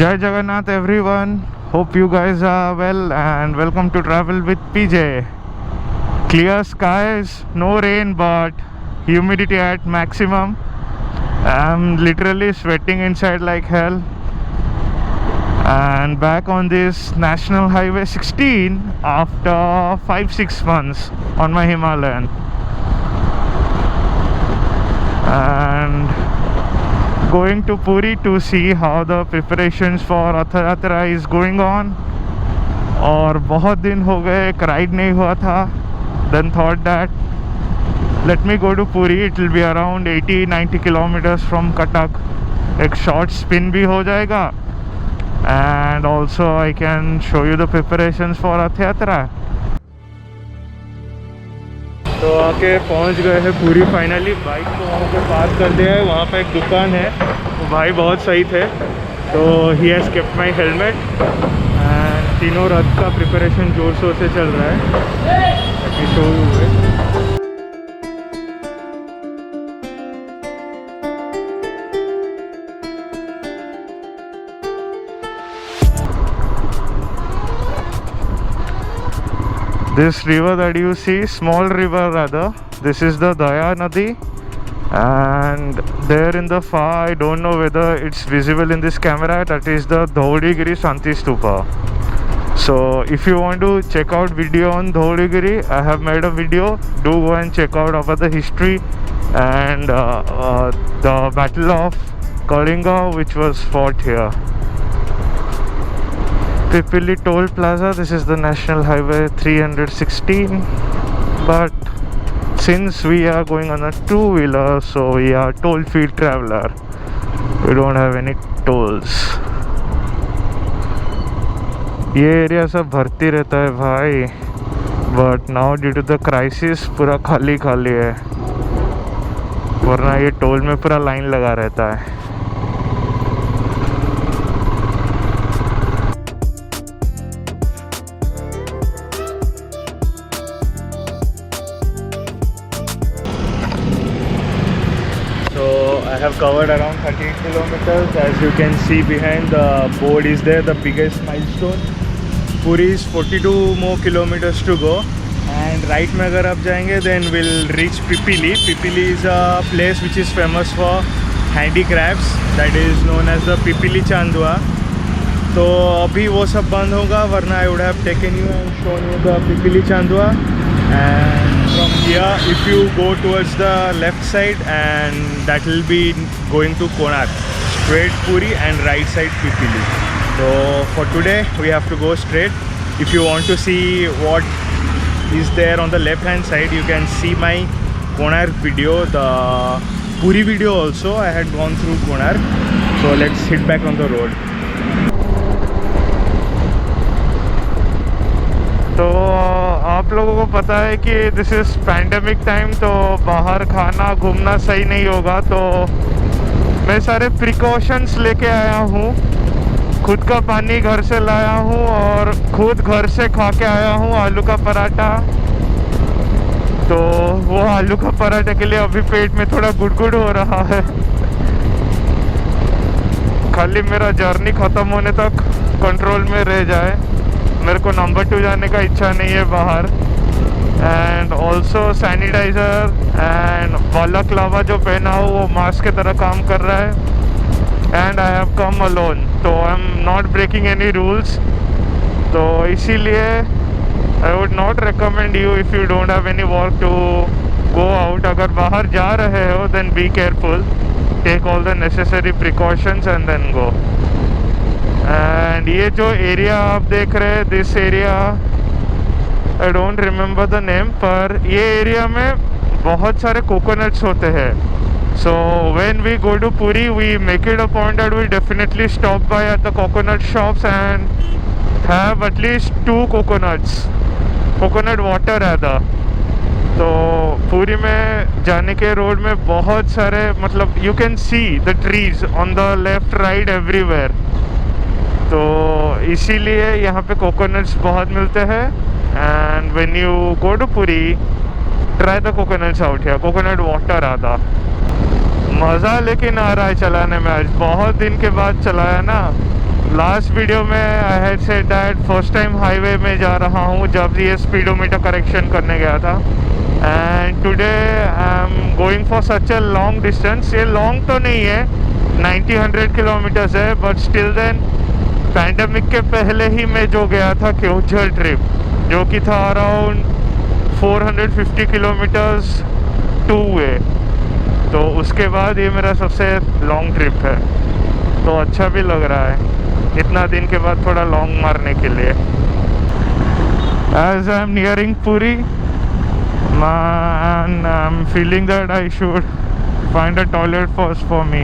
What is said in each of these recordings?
Jai Jagannath everyone. Hope you guys are well and welcome to Travel with PJ. Clear skies, no rain but humidity at maximum. I'm literally sweating inside like hell. And back on this National Highway 16 after 5-6 months on my Himalayan. And going to Puri to see how the preparations for Rath Yatra is going on. और बहुत दिन हो गए एक ride नहीं हुआ था. Then thought that let me go to Puri. It will be around 80-90 kilometers from Cuttack. एक short spin भी हो जाएगा and also I can show you the preparations for Rath Yatra. तो आके पहुंच गए हैं पूरी फाइनली. बाइक को वहाँ पे पार्क कर दिया है. वहाँ पे एक दुकान है. वो भाई बहुत सही थे. तो he has kept my helmet and तीनों रथ का प्रिपरेशन जोर शोर से चल रहा है. Let me show you. This river that you see, small river rather, this is the Daya Nadi, and there in the far, I don't know whether it's visible in this camera, that is the Dhauligiri Shanti Stupa. So if you want to check out video on Dhauligiri, I have made a video. Do go and check out about the history and the Battle of Kalinga which was fought here. Pipili Toll Plaza, this is the National Highway 316, but since we are going on a two-wheeler, so we are toll-free traveler. We don't have any tolls. ये area सब भर्ती रहता है भाई, but now due to the crisis पूरा खाली खाली है, वरना ये टोल में पूरा लाइन लगा रहता है. I have covered around 13 kilometers. As you can see behind the board is there, the biggest milestone. Puri is 42 more kilometers to go, and right में अगर आप जाएंगे then we'll reach Pipili. Pipili is a place which is famous for handicrafts, that is known as the Pipili Chandua. तो अभी वो सब बंद होगा, वरना I would have taken you and shown you the Pipili Chandua. And from here, if you go towards the left side, and that will be going to Konark, straight Puri, and right side Pipili. So for today we have to go straight. If you want to see what is there on the left hand side, you can see my Konark video, the Puri video also. I had gone through Konark. So let's hit back on the road. तो आप लोगों को पता है कि this is pandemic time, तो बाहर खाना घूमना सही नहीं होगा. तो मैं सारे प्रिकॉशंस लेके आया हूँ. खुद का पानी घर से लाया हूँ और खुद घर से खा के आया हूँ आलू का पराठा. तो वो आलू का पराठा के लिए अभी पेट में थोड़ा गुड़गुड़ हो रहा है. खाली मेरा जर्नी ख़त्म होने तक कंट्रोल में रह जाए. मेरे को नंबर 2 जाने का इच्छा नहीं है बाहर. And also sanitiser and balaclava जो पहना हो वो मास्क की तरह काम कर रहा है. And I have come alone, तो I am not breaking any rules. तो इसीलिए I would not recommend you if you don't have any work to go out. अगर बाहर जा रहे हो then be careful, take all the necessary precautions and then go. And ये जो area आप देख रहे हैं, this area I don't remember the name, पर ये एरिया में बहुत सारे कोकोनट्स होते हैं. So when we go to Puri we make it a point that we definitely stop by at the coconut shops and have at least 2 coconuts, coconut water rather. तो पुरी में जाने के रोड में बहुत सारे, मतलब you can see the trees on the left right everywhere. तो इसीलिए यहाँ पे कोकोनट्स बहुत मिलते हैं. And when you go to Puri, try the coconuts out here. Coconut water आता मज़ा लेकिन आ रहा है चलाने में. आज बहुत दिन के बाद चलाया ना, लास्ट वीडियो में I had said that first time highway में जा रहा हूँ जब ये स्पीडोमीटर करेक्शन करने गया था, and today I am going for such a long distance. ये लॉन्ग तो नहीं है, 90-100 किलोमीटर्स है, बट स्टिल देन पैंडमिक के पहले ही मैं जो गया था केओंझर ट्रिप, जो कि था अराउंड 450 किलोमीटर्स टू वे, तो उसके बाद ये मेरा सबसे लॉन्ग ट्रिप है। तो अच्छा भी लग रहा है इतना दिन के बाद थोड़ा लॉन्ग मारने के लिए। As I am nearing Puri and I'm feeling that I should find a toilet first for me।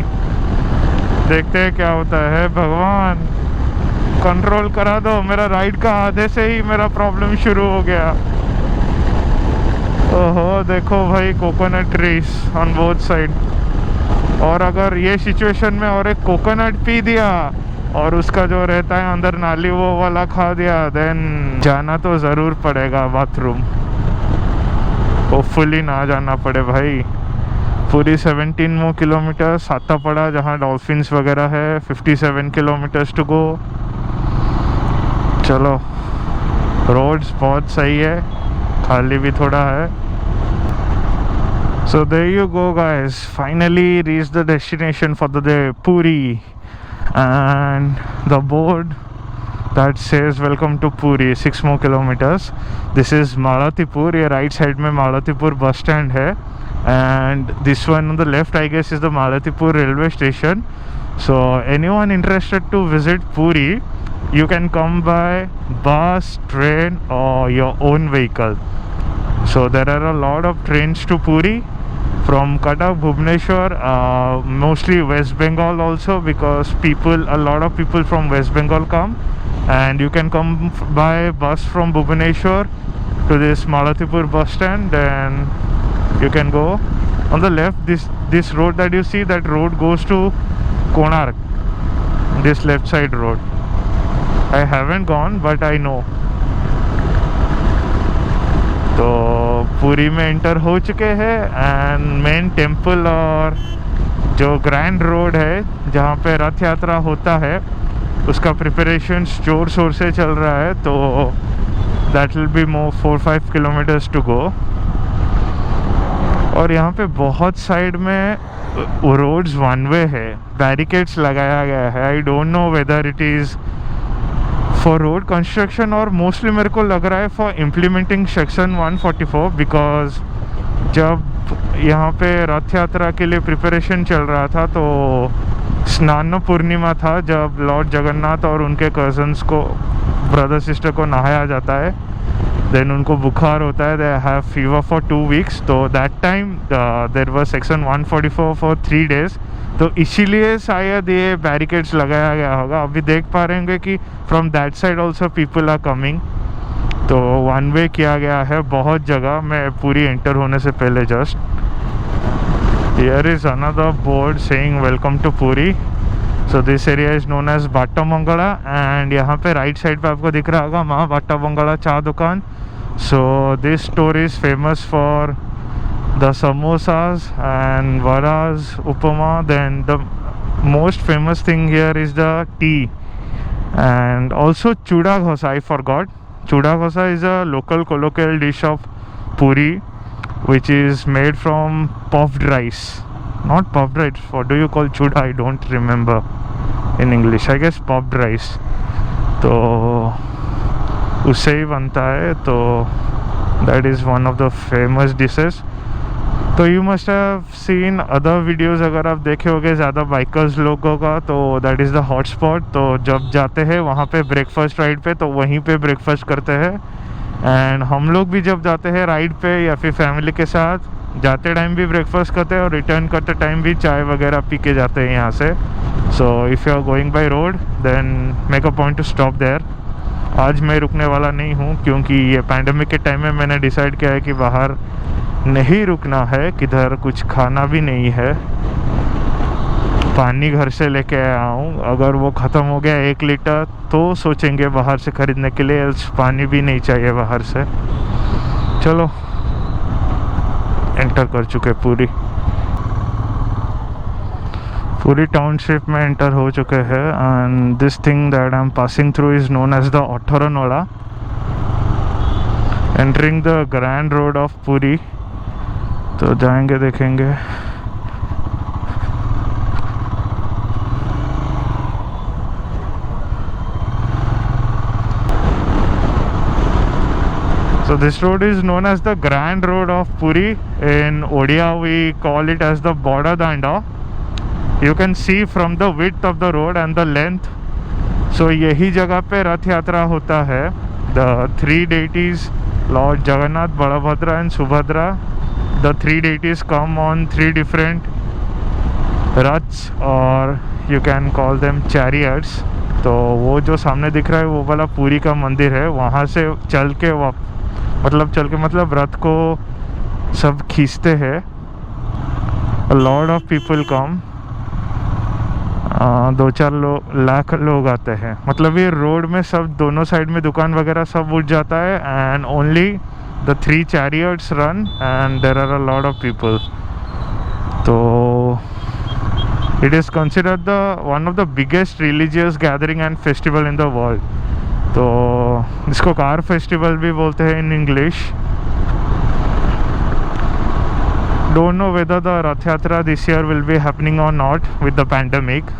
देखते हैं क्या होता है। भगवान कंट्रोल करा दो, मेरा राइड का आधे से ही मेरा प्रॉब्लम शुरू हो गया। ओहो देखो भाई, coconut trees on both side, और अगर ये सिचुएशन में और एक कोकोनट पी दिया और उसका जो रहता है अंदर नाली वो वाला खा दिया, देन जाना तो ज़रूर पड़ेगा बाथरूम। होपफुली ना जाना पड़े भाई। पूरी 17 more किलोमीटर सातापड़ा जहाँ डॉल्फिन्स वगैरह है, 57 किलोमीटर्स टू गो। चलो, रोड्स बहुत सही है, खाली भी थोड़ा है। So there you go guys, finally reached the destination for the day, Puri, and the board that says welcome to Puri, 6 more kilometers। This is Malatipur, ये right side में Malatipur bus stand है, and this one on the left I guess is the Malatipur railway station। So anyone interested to visit Puri, you can come by bus, train or your own vehicle। So there are a lot of trains to Puri from Cuttack, Bhubaneswar, mostly West Bengal also, because a lot of people from West Bengal come, and you can come by bus from Bhubaneswar to this Malatipur bus stand, and you can go on the left. This road that you see, that road goes to Konark, this left side road। I haven't gone but I know। तो पुरी में inter हो चुके हैं, and main temple और जो grand road है जहाँ पे रथ यात्रा होता है उसका प्रिपरेशन जोर शोर से चल रहा है। तो that will be more 4-5 kilometres to go. और यहाँ पे बहुत साइड में रोड्स वन वे है, बैरिकेड्स लगाया गया है। I don't know whether it is for road construction और मोस्टली मेरे को लग रहा है फॉर इम्प्लीमेंटिंग सेक्शन 144, बिकॉज जब यहाँ पे रथ यात्रा के लिए प्रिपरेशन चल रहा था तो स्नान पूर्णिमा था, जब लॉर्ड जगन्नाथ और उनके कजन्स को, ब्रदर सिस्टर को नहाया जाता है, देन उनको बुखार होता है, they have fever for 2 weeks। तो that time there was section 144 for 3 days। तो इसीलिए शायद ये बैरिकेड्स लगाया गया होगा। अभी देख पा रहे होंगे कि from that side also people are coming. तो वन वे किया गया है बहुत जगह। मैं पूरी एंटर होने से पहले just, here is another board saying welcome to Puri. So this area is known as Batabangla, and यहाँ पे राइट साइड पे आपको दिख रहा होगा माँ बाटाबंगला चा दुकान। So this store is famous for the samosas and varas, upama। Then the most famous thing here is the tea, and also chuda ghosa। I forgot, chuda ghosa is a local colloquial dish of Puri, which is made from puffed rice, not puffed rice, what do you call chuda? I don't remember in English, I guess puffed rice। तो उससे ही बनता है, तो that is one of the famous dishes। तो you must have seen other videos, अगर आप देखे होंगे ज़्यादा बाइकर्स लोगों का, तो that is the hot spot. तो जब जाते हैं वहाँ पे ब्रेकफास्ट राइड पे, तो वहीं पे ब्रेकफास्ट करते हैं। एंड हम लोग भी जब जाते हैं राइड पे या फिर फैमिली के साथ, जाते टाइम भी ब्रेकफास्ट करते हैं और रिटर्न करते टाइम भी चाय वगैरह पी के जाते हैं यहाँ से। So if you are going by road then make a point to stop there. आज मैं रुकने वाला नहीं हूँ, क्योंकि ये पैंडमिक के टाइम में मैंने डिसाइड किया है कि बाहर नहीं रुकना है, किधर कुछ खाना भी नहीं है। पानी घर से लेके आया हूँ, अगर वो ख़त्म हो गया 1 लीटर तो सोचेंगे बाहर से ख़रीदने के लिए, पानी भी नहीं चाहिए बाहर से। चलो एंटर कर चुके पूरी टाउनशिप में एंटर हो चुके हैं and this thing that I am passing through is known as the Atharanala, entering the grand road of Puri. तो जाएंगे देखेंगे। So this road is known as the Grand Road of Puri. In Odia we call it as the Border Danda. You can see from the width of the road and the length. So यही जगह पे रथ यात्रा होता है। The three deities, Lord Jagannath, Balabhadra and Subhadra, the three deities come on three different रथ्स और you can call them chariots. तो वो जो सामने दिख रहा है वो वाला पुरी का मंदिर है। वहाँ से चल के मतलब रथ को सब खींचते हैं। A lot of people come, 2-4 lakh लोग आते हैं। मतलब ये रोड में सब दोनों साइड में दुकान वगैरह सब उठ जाता है and only the 3 chariots run and there are a lot of people. तो it is considered the one of the biggest religious gathering and festival in the world. तो इसको कार फेस्टिवल भी बोलते हैं in English. Don't know whether the Rath Yatra this year will be happening or not with the pandemic.